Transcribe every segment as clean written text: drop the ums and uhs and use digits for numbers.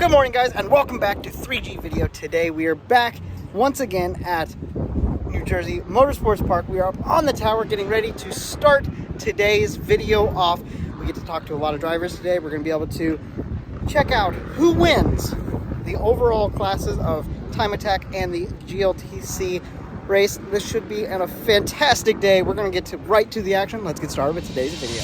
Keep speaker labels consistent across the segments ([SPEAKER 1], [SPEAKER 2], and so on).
[SPEAKER 1] Good morning, guys, and welcome back to 3G Video. Today we are back once again at New Jersey Motorsports Park. We are up on the tower getting ready to start today's video off. We get to talk to a lot of drivers today. We're going to be able to check out who wins the overall classes of Time Attack and the GLTC race. This should be a fantastic day. We're going to get right to the action. Let's get started with today's video.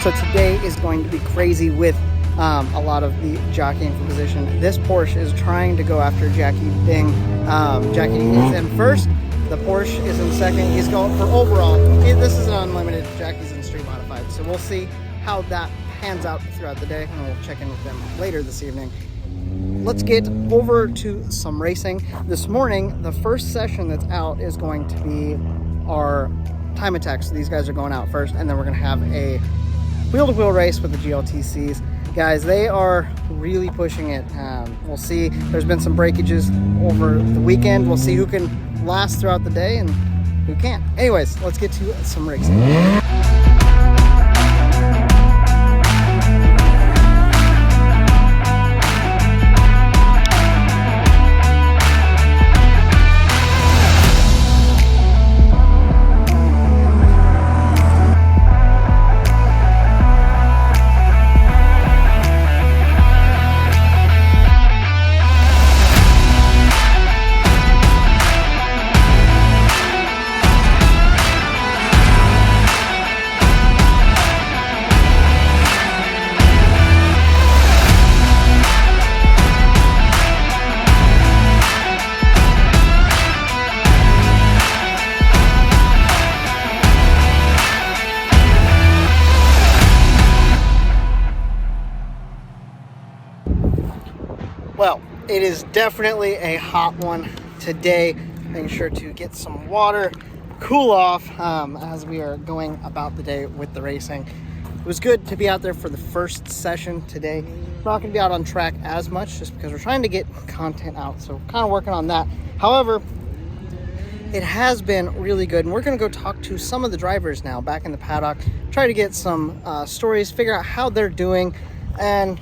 [SPEAKER 1] So today is going to be crazy with a lot of the jockeying for position. This Porsche is trying to go after Jackie Ding. Jackie Ding is in first. The Porsche is in second. He's going for overall. This is an unlimited. Jackie's in street modified. So we'll see how that pans out throughout the day, and we'll check in with them later this evening. Let's get over to some racing. This morning, the first session that's out is going to be our Time Attack. So these guys are going out first, and then we're going to have a wheel-to-wheel race with the GLTCs. Guys, they are really pushing it. We'll see. There's been some breakages over the weekend. We'll see who can last throughout the day and who can't. Anyways, let's get to some racing. Well, it is definitely a hot one today. Making sure to get some water, cool off as we are going about the day with the racing. It was good to be out there for the first session today. We're not going to be out on track as much just because we're trying to get content out. So kind of working on that. However, it has been really good. And we're going to go talk to some of the drivers now back in the paddock. Try to get some stories, figure out how they're doing, and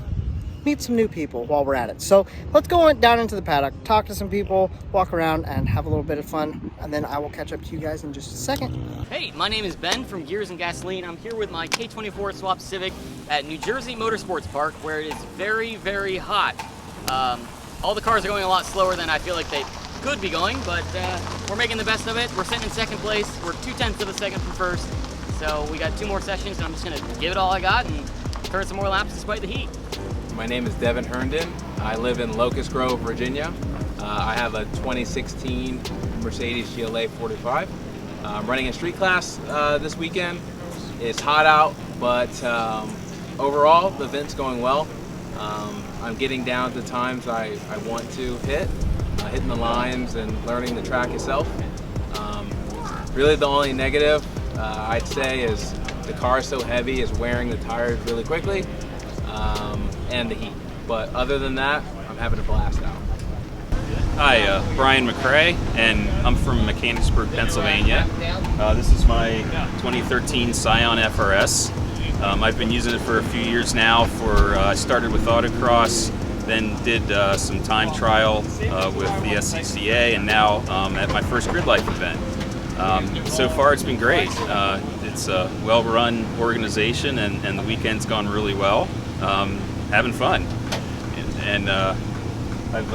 [SPEAKER 1] meet some new people while we're at it. So let's go down into the paddock, talk to some people, walk around, and have a little bit of fun, and then I will catch up to you guys in just a second.
[SPEAKER 2] Hey, my name is Ben from Gears and Gasoline. I'm here with my K24 Swap Civic at New Jersey Motorsports Park, where it is very, very hot. All the cars are going a lot slower than I feel like they could be going, but we're making the best of it. We're sitting in second place. We're 0.2 of a second from first. So we got 2 more sessions, and I'm just gonna give it all I got and turn some more laps despite the heat.
[SPEAKER 3] My name is Devin Herndon. I live in Locust Grove, Virginia. I have a 2016 Mercedes GLA 45. I'm running a street class this weekend. It's hot out, but overall the event's going well. I'm getting down to times I want to hit, hitting the lines and learning the track itself. Really the only negative I'd say is the car is so heavy, it's wearing the tires really quickly. And the heat. But other than that, I'm having a blast out.
[SPEAKER 4] Hi, Brian McCrae, and I'm from Mechanicsburg, Pennsylvania. This is my 2013 Scion FRS. I've been using it for a few years now. I started with autocross, then did some time trial with the SCCA, and now at my first Grid Life event. So far it's been great. It's a well-run organization, and the weekend's gone really well. Having fun, and I've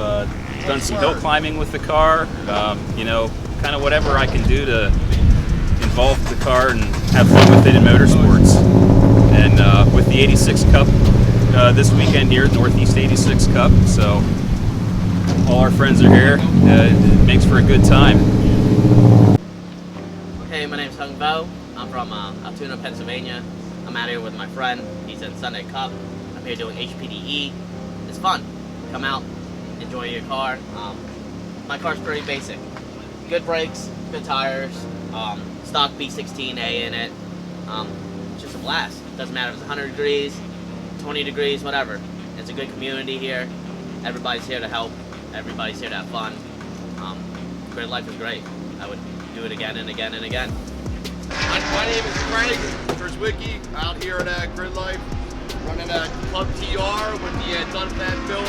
[SPEAKER 4] done some hill climbing with the car, you know, kind of whatever I can do to involve the car and have fun with it in motorsports. And with the 86 Cup this weekend here, Northeast 86 Cup, so all our friends are here. It makes for a good time.
[SPEAKER 5] Hey, my name's Hung Vo. I'm from Altoona, Pennsylvania. I'm out here with my friend. He's in Sunday Cup. I'm here doing HPDE. It's fun. Come out, enjoy your car. My car's pretty basic. Good brakes, good tires, stock B16A in it. Just a blast. Doesn't matter if it's 100 degrees, 20 degrees, whatever. It's a good community here. Everybody's here to help. Everybody's here to have fun. Grid life is great. I would do it again and again and again.
[SPEAKER 6] My name is Craig Terzwicki, out here at Grid Life, running a Club TR with the Dunfat Bill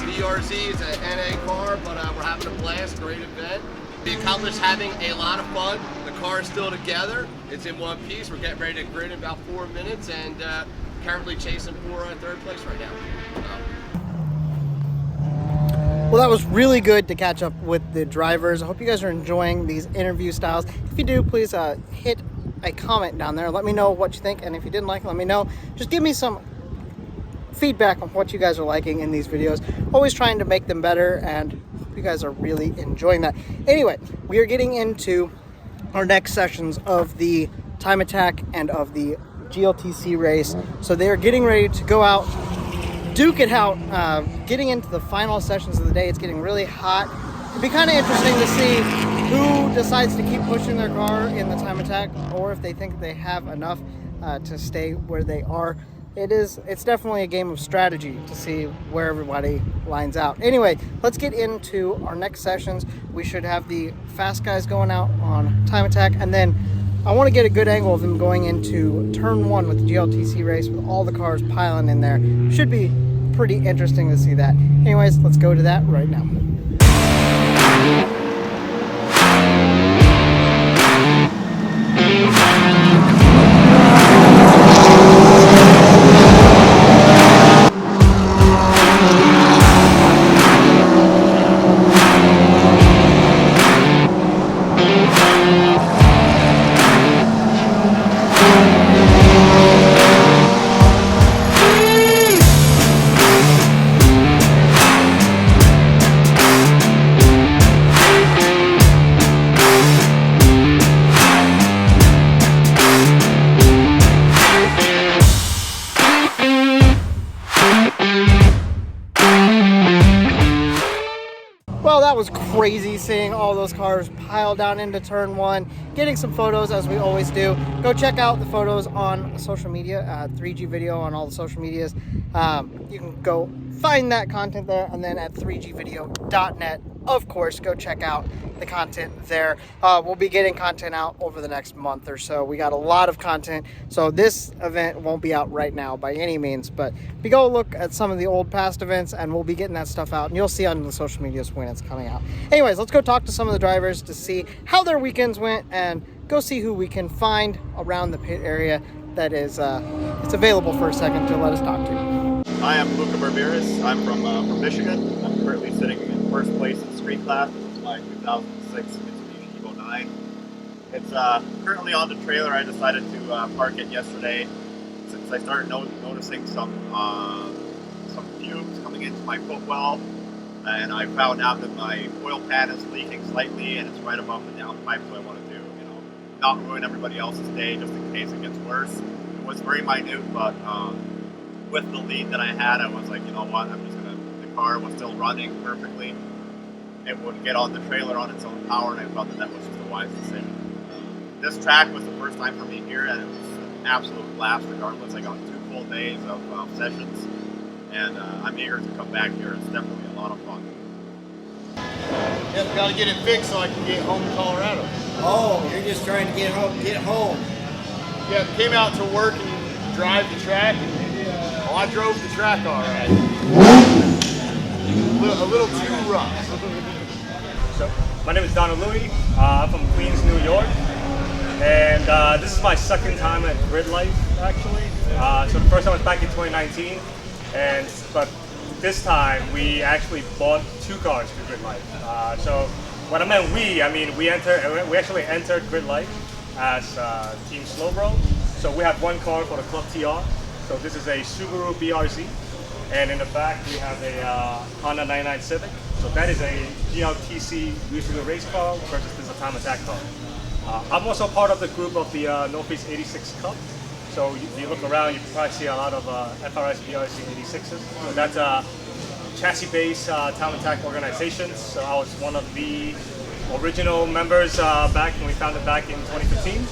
[SPEAKER 6] BRZ. It's an NA car, but we're having a blast, great event. We accomplished having a lot of fun. The car is still together. It's in one piece. We're getting ready to grid in about 4 minutes and currently chasing for third place right now.
[SPEAKER 1] Well, that was really good to catch up with the drivers. I hope you guys are enjoying these interview styles. If you do, please hit a comment down there. Let me know what you think. And if you didn't like it, let me know. Just give me some feedback on what you guys are liking in these videos. Always trying to make them better, and hope you guys are really enjoying that. Anyway, we are getting into our next sessions of the time attack and of the GLTC race. So they are getting ready to go out, duke it out, getting into the final sessions of the day. It's getting really hot. It'd be kind of interesting to see who decides to keep pushing their car in the time attack, or if they think they have enough to stay where they are. It's definitely a game of strategy to see where everybody lines out. Anyway, let's get into our next sessions. We should have the fast guys going out on time attack, and then I want to get a good angle of them going into turn 1 with the GLTC race with all the cars piling in there. Should be pretty interesting to see that. Anyways, let's go to that right now. Well, that was crazy seeing all those cars pile down into turn 1, getting some photos as we always do. Go check out the photos on social media, 3G video on all the social medias. You can go find that content there, and then at 3gvideo.net, of course, go check out the content there. We'll be getting content out over the next month or so. We got a lot of content, so this event won't be out right now by any means, but we go look at some of the old past events, and we'll be getting that stuff out, and you'll see on the social medias when it's coming out. Anyways, let's go talk to some of the drivers to see how their weekends went, and go see who we can find around the pit area that is it's available for a second to let us talk to.
[SPEAKER 7] Hi, I'm Luca Barberis. I'm from Michigan. I'm currently sitting in first place in street class. This is my 2006 Mitsubishi Evo 9. It's currently on the trailer. I decided to park it yesterday since I started noticing some fumes coming into my footwell, and I found out that my oil pan is leaking slightly, and it's right above the downpipe. So I wanted to, not ruin everybody else's day just in case it gets worse. It was very minute, but with the lead that I had, I was like, you know what, the car was still running perfectly. It would get on the trailer on its own power, and I felt that was just a wise decision. This track was the first time for me here, and it was an absolute blast regardless. I got 2 full days of sessions, and I'm eager to come back here. It's definitely a lot of fun.
[SPEAKER 6] Yep, gotta get it fixed so I can get home to Colorado.
[SPEAKER 8] Oh, you're just trying to get home.
[SPEAKER 6] Yeah, came out to work and drive the track, and I drove the track all right. A little too rough.
[SPEAKER 9] So, my name is Donald Louie. I'm from Queens, New York, and this is my second time at Grid Life, actually. So the first time was back in 2019, but this time we actually bought 2 cars for Grid Life. So when I meant we actually entered Grid Life as Team Slowbro. So we have 1 car for the Club TR. So this is a Subaru BRZ, and in the back we have a Honda 99 Civic. So that is a GLTC usually a race car versus this is a time attack car. I'm also part of the group of the Northeast 86 Cup. So you look around, you can probably see a lot of FRS BRZ 86s. So that's a chassis-based time attack organization. So I was one of the original members back when we founded back in 2015,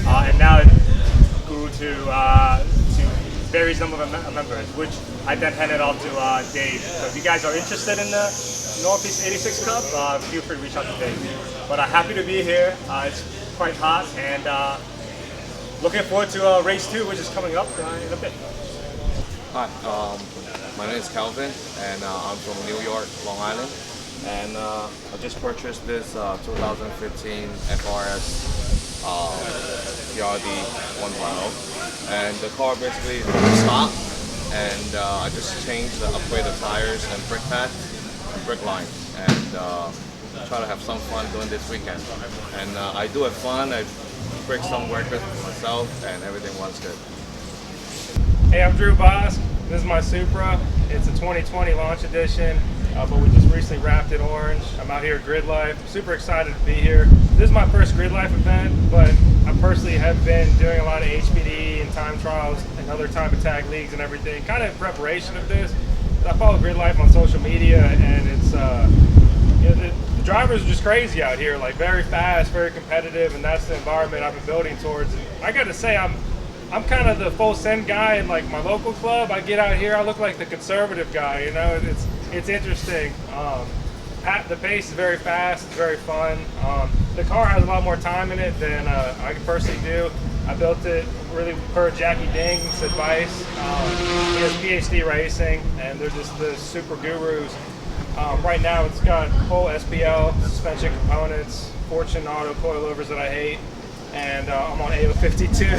[SPEAKER 9] and now it grew grew to various number of members, which I then handed off to Dave. So if you guys are interested in the Northeast 86 Cup, feel free to reach out to Dave. But I'm happy to be here. It's quite hot, and looking forward to race 2, which is coming up in a bit.
[SPEAKER 10] Hi, my name is Calvin, and I'm from New York, Long Island. And I just purchased this 2015 FRS PRD 1.0, and the car basically stopped, and I just changed the upgraded tires and brake pads and brake lines, and try to have some fun doing this weekend. And I do have fun. I break some records myself, and everything runs good.
[SPEAKER 11] Hey, I'm Drew Bosk. This is my Supra. It's a 2020 launch edition, but we just recently wrapped it orange. I'm out here at Grid Life. Super excited to be here. This is my first Grid Life event, but I personally have been doing a lot of HPD and time trials and other time attack leagues and everything, kind of in preparation of this. I follow Grid Life on social media, and it's the drivers are just crazy out here, like very fast, very competitive, and that's the environment I've been building towards. And I got to say, I'm kind of the full send guy in like my local club. I get out here, I look like the conservative guy, you know. It's interesting. The pace is very fast, it's very fun. The car has a lot more time in it than I personally do. I built it really per Jackie Ding's advice. He has PhD racing, and they're just the super gurus. Right now it's got full SPL, suspension components, Fortune auto coilovers that I hate, and I'm on AO52.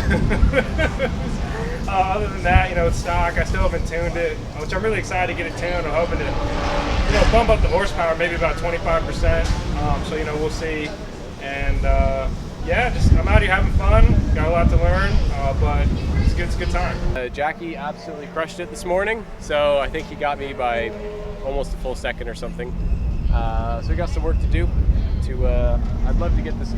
[SPEAKER 11] Other than that, you know, it's stock. I still haven't tuned it, which I'm really excited to get it tuned. I'm hoping to, you know, bump up the horsepower maybe about 25%. So, you know, we'll see. And yeah, just I'm out here having fun. Got a lot to learn, but it's a good time.
[SPEAKER 12] Jackie absolutely crushed it this morning, so I think he got me by almost a full second or something. So we got some work to do. I'd love to get this.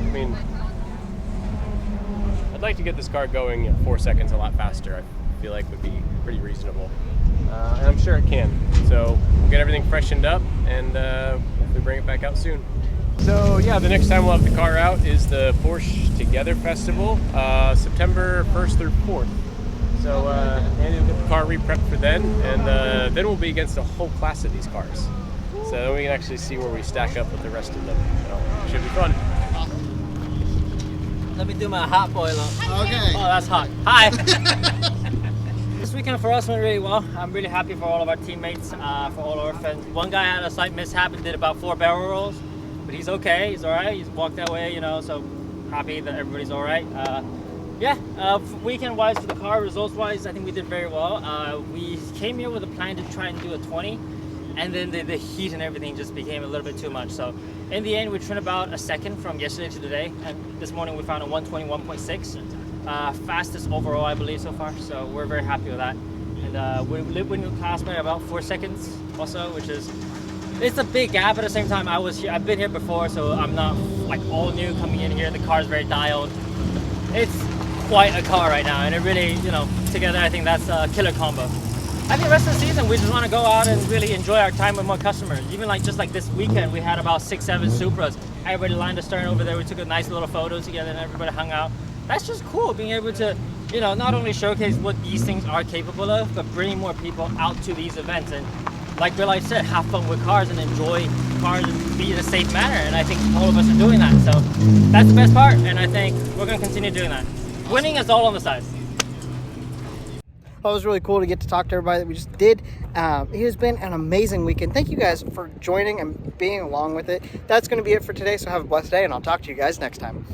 [SPEAKER 12] I'd like to get this car going in 4 seconds a lot faster. I feel like would be pretty reasonable, and I'm sure it can. So we'll get everything freshened up and hopefully bring it back out soon. So yeah, the next time we'll have the car out is the Porsche Together Festival, September 1st through 4th. So Andy will get the car re-prepped for then, and then we'll be against a whole class of these cars. So then we can actually see where we stack up with the rest of them. So it should be fun.
[SPEAKER 13] Let me do my hot boiler.
[SPEAKER 1] Okay.
[SPEAKER 13] Oh, that's hot. Hi. This weekend for us went really well. I'm really happy for all of our teammates, for all our friends. One guy had a slight mishap and did about 4 barrel rolls, but he's okay. He's all right. He's walked that way, you know. So happy that everybody's all right. Weekend-wise for the car, results-wise, I think we did very well. We came here with a plan to try and do a 20, and then the heat and everything just became a little bit too much. So in the end, we trimmed about a second from yesterday to today, and this morning we found a 121.6, fastest overall, I believe, so far. So we're very happy with that. And we live with new class by about 4 seconds also, which is, it's a big gap. At the same time, I've been here before, so I'm not like all new coming in here. The car's very dialed. It's quite a car right now, and it really, you know, together I think that's a killer combo. I think the rest of the season we just want to go out and really enjoy our time with more customers. Even like just like this weekend, we had about 6-7 Supras. Everybody lined a stern over there. We took a nice little photo together, and everybody hung out. That's just cool, being able to, you know, not only showcase what these things are capable of, but bring more people out to these events. And like Bill said, have fun with cars and enjoy cars and be in a safe manner. And I think all of us are doing that. So that's the best part, and I think we're going to continue doing that. Winning is all on the side.
[SPEAKER 1] Well, it was really cool to get to talk to everybody that we just did. It has been an amazing weekend. Thank you guys for joining and being along with it. That's going to be it for today, so have a blessed day, and I'll talk to you guys next time.